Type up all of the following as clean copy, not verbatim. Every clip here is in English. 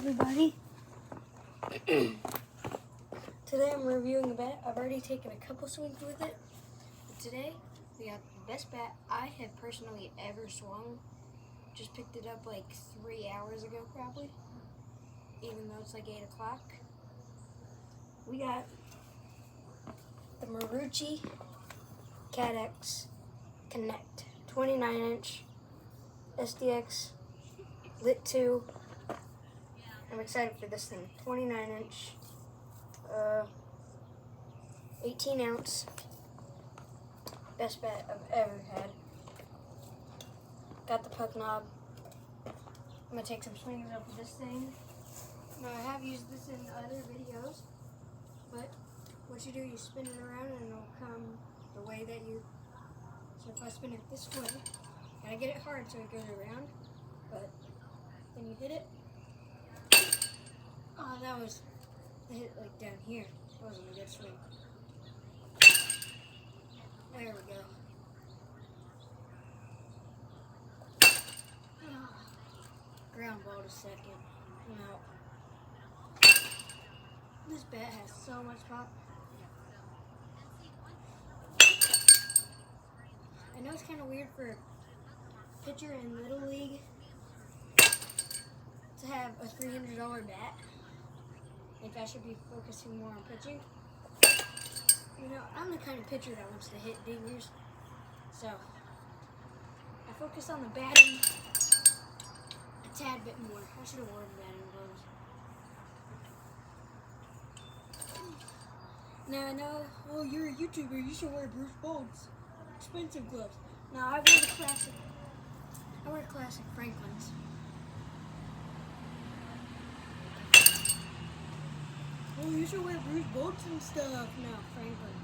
everybody. Today I'm reviewing a bat. I've already taken a couple swings with it. But today we got the best bat I have personally ever swung. Just picked it up like 3 hours ago probably, even though it's like 8 o'clock. We got the Marucci CADX Connect 29-inch SDX Lit 2. I'm excited for this thing. 29-inch, 18-ounce. Best bat I've ever had. Got the puck knob. I'm gonna take some swings up with this thing. Now I have used this in other videos, but what you do, you spin it around and it'll come the way that you. So if I spin it this way, gotta get it hard so it goes around, but then you hit it. Oh, that was hit like down here. That wasn't a good swing. There we go. Ground ball to second. Now, this bat has so much pop. I know it's kind of weird for a pitcher in Little League to have a $300 bat. Like I should be focusing more on pitching. You know, I'm the kind of pitcher that wants to hit dingers. So, I focus on the batting a tad bit more. I should have worn batting gloves. Now I know, oh, you're a YouTuber, you should wear Bruce Bolt's expensive gloves. No, I wear the classic. I wear classic Franklin's. Oh, you should wear Bruce Bolt's and stuff. No, Franklin.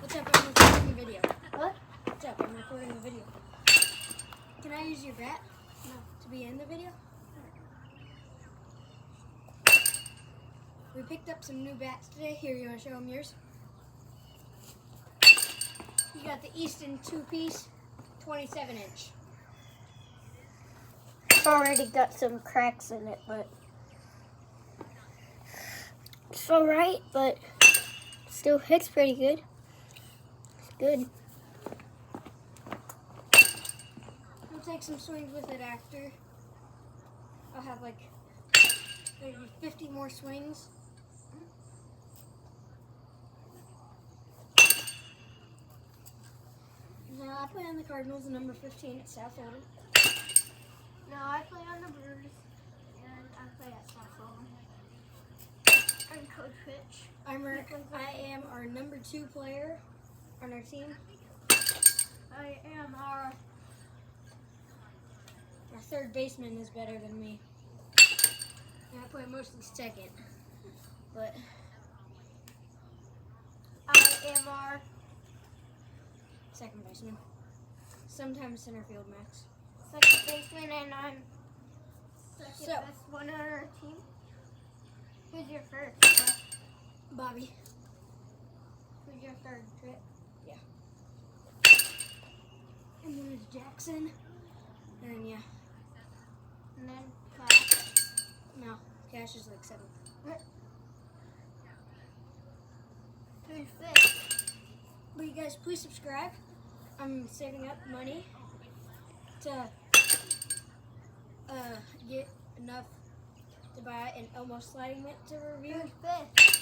What's up? I'm recording a video. What? What's up? I'm recording a video. Can I use your bat? No. To be in the video? We picked up some new bats today. Here, you want to show them yours? You got the Easton 2-piece, 27-inch. It's already got some cracks in it, but it's alright, but still hits pretty good. It's good. We'll take some swings with it after. I'll have like maybe 50 more swings. Now I play on the Cardinals, number 15 at South Oldham. No, I play on the Brewers, and I play at South Oldham. I'm Coach Pitch. I am our number 2 player on our team. I am our third baseman is better than me. And I play mostly second, but I am our second baseman. Sometimes center field, Max. second baseman, and I'm second best one on our team. Who's your first? Bobby. Who's your third? Trip? Yeah. And then there's Jackson. And then, yeah. And then Cash. No, Cash is like 7th. Who's fifth? But you guys, please subscribe. I'm saving up money to get enough to buy an Elmo sliding mitt to review. Who's fifth?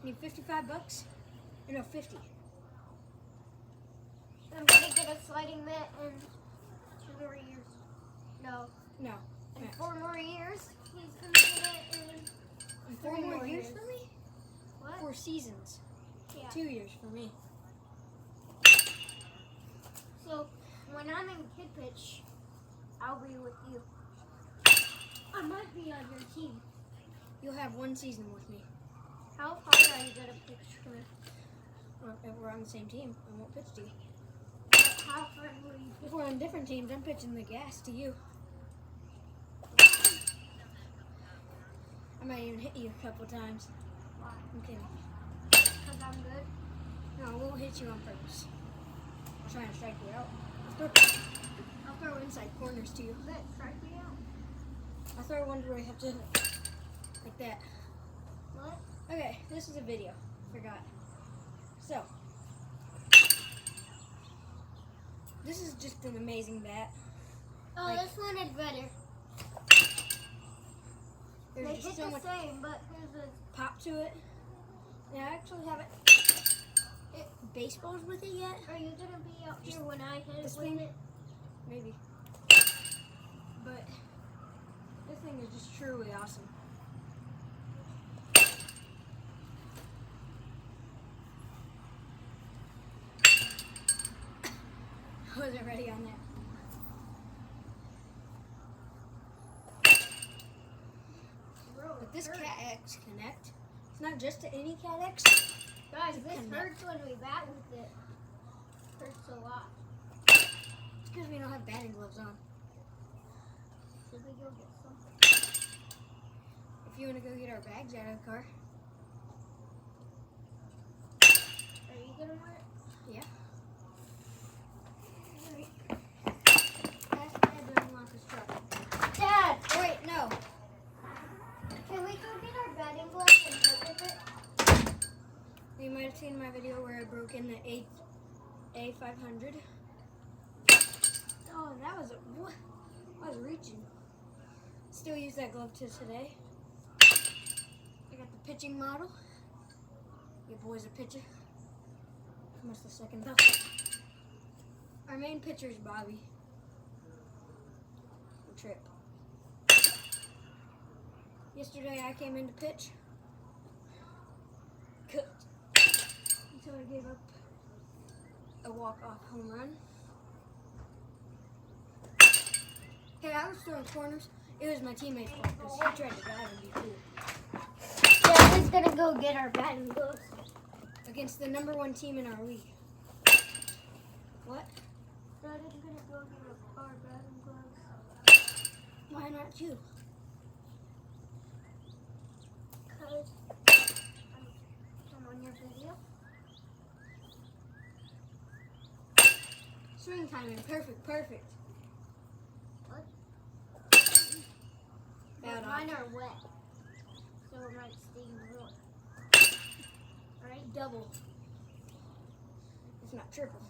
I need $55. No, 50. I'm gonna get a sliding mitt in 2 more years. No. No. In Max. 4 more years. He's gonna get it in 4 3 more years for me? What? 4 seasons. Yeah. 2 years for me. So when I'm in kid pitch, I'll be with you. I might be on your team. You'll have 1 season with me. How far are you gonna pitch for me? If we're on the same team, I won't pitch to you. How far will you If we're on different teams, I'm pitching the gas to you. I might even hit you a couple times. Why? I'm kidding. Because I'm good. No, I won't hit you on purpose. I'm trying to strike you out. Okay. throw inside corners too. Let's try it out. I'll throw one where you have to, like that. What? Okay, this is a video. Forgot. So, this is just an amazing bat. Oh, Like- this one is better. There's They just hit so the much same, but here's a pop to it. And I actually haven't hit baseballs with it yet. Are you gonna be out here when I hit it this with thing? it? Maybe. But this thing is just truly awesome. I wasn't ready on that. But this Cat X Connect, it's not just to any Cat X. Guys, this Connect. hurts when we bat with it. Hurts a lot. It's because we don't have batting gloves on. Should we go get some? If you want to go get our bags out of the car. Are you gonna wear it? Yeah. Alright. Ask Dad to unlock his truck. Dad! Oh, wait, no. Can we go get our batting gloves and play with it? You might have seen my video where I broke in the A500. Oh, that was I was reaching. Still use that glove to today. I got the pitching model. Your boy's a pitcher. Must have second bell. Our main pitcher is Bobby. Trip. Yesterday I came in to pitch. Cooked. Until I gave up a walk-off home run. Hey, I was throwing corners. It was my teammate's fault because he tried to dive and be cool. Dad is gonna go get our batting gloves. Against the #1 team in our league. What? Dad is gonna go get our batting gloves. Why not you? Because I'm on your video. Swing timing, perfect. What? Bad But mine off. are wet. So it might sting more. Alright? Double. It's not triple.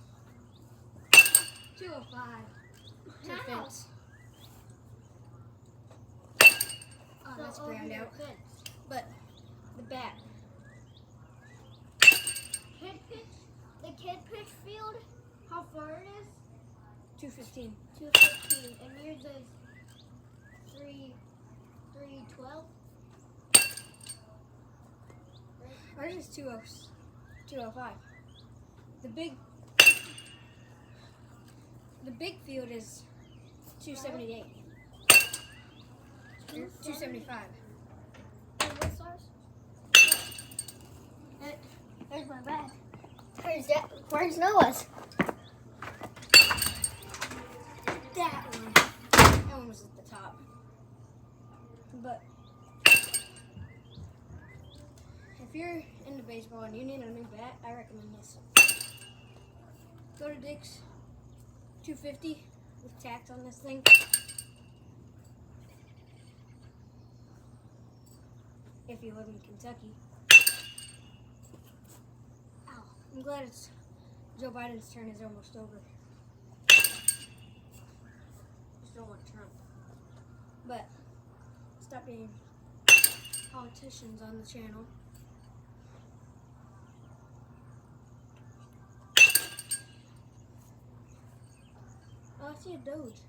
205. To How? fence. Oh, So that's over ground your out. fence. But the bat. The kid pitch field, how far it is? 215. 215. And yours is 312? Ours is 205. The big field is 278. Or 275. And what's ours? There's my bag. Where's Noah's? That one. That one was at the top. But if you're into baseball and you need a new bat, I recommend this. Go to Dick's. 250 with tax on this thing. If you live in Kentucky. Ow. I'm glad it's Joe Biden's turn is almost over. Just don't want Trump. But stop being politicians on the channel. Oh, I see a Doge.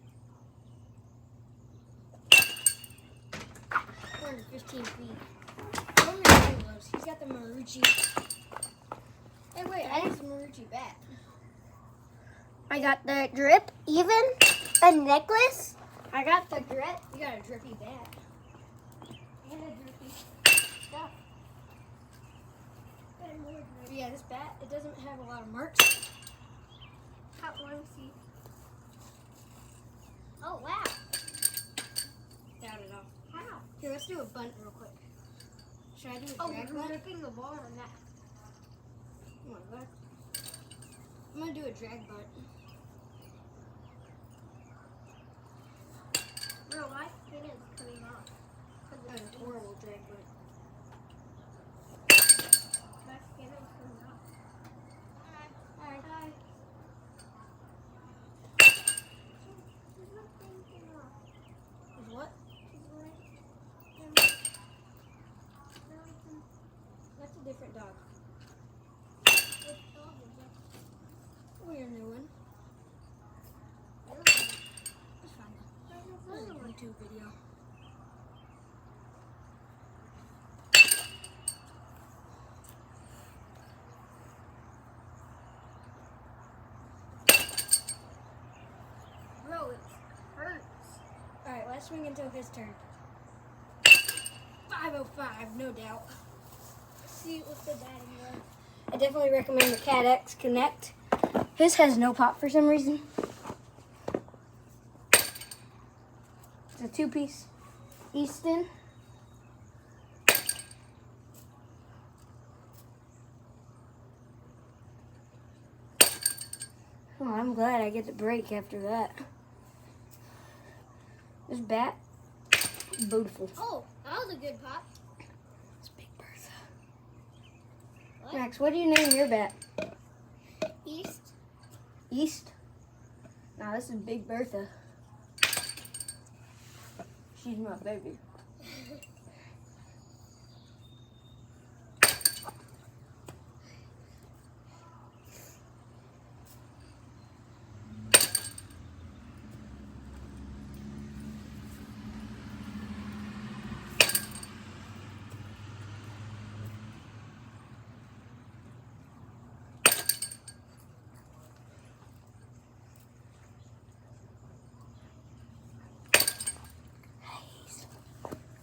415 feet. What are my gloves? He's got the Marucci. Hey, wait, I use the Marucci bat. I got the drip, even a necklace. I got the drip You got a drippy bat. and a drippy stuff. And more drip. But yeah, this bat, it doesn't have a lot of marks. Hot one, see. Oh wow! Doubt it all. How? Here, let's do a bunt real quick. Should I do a Oh, drag we're bunt? ripping the ball on that. Come on, bud. I'm gonna do a drag bunt. Last swing until his turn. 505, no doubt. See what the batting was. I definitely recommend the Cat X Connect. His has no pop for some reason. It's a 2-piece Easton. Oh, I'm glad I get the break after that. This bat, beautiful. Oh, that was a good pop. It's Big Bertha. What? Max, what do you name your bat? East. East? Nah, this is Big Bertha. She's my baby.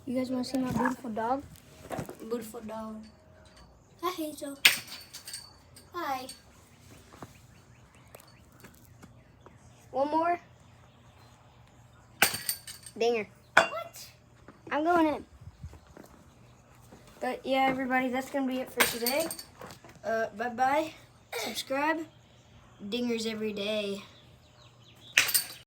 You guys want to see my beautiful dog? Beautiful dog. Hi, Hazel. Hi. One more. Dinger. What? I'm going in. But yeah, everybody, that's going to be it for today. Bye-bye. Subscribe. Dingers every day.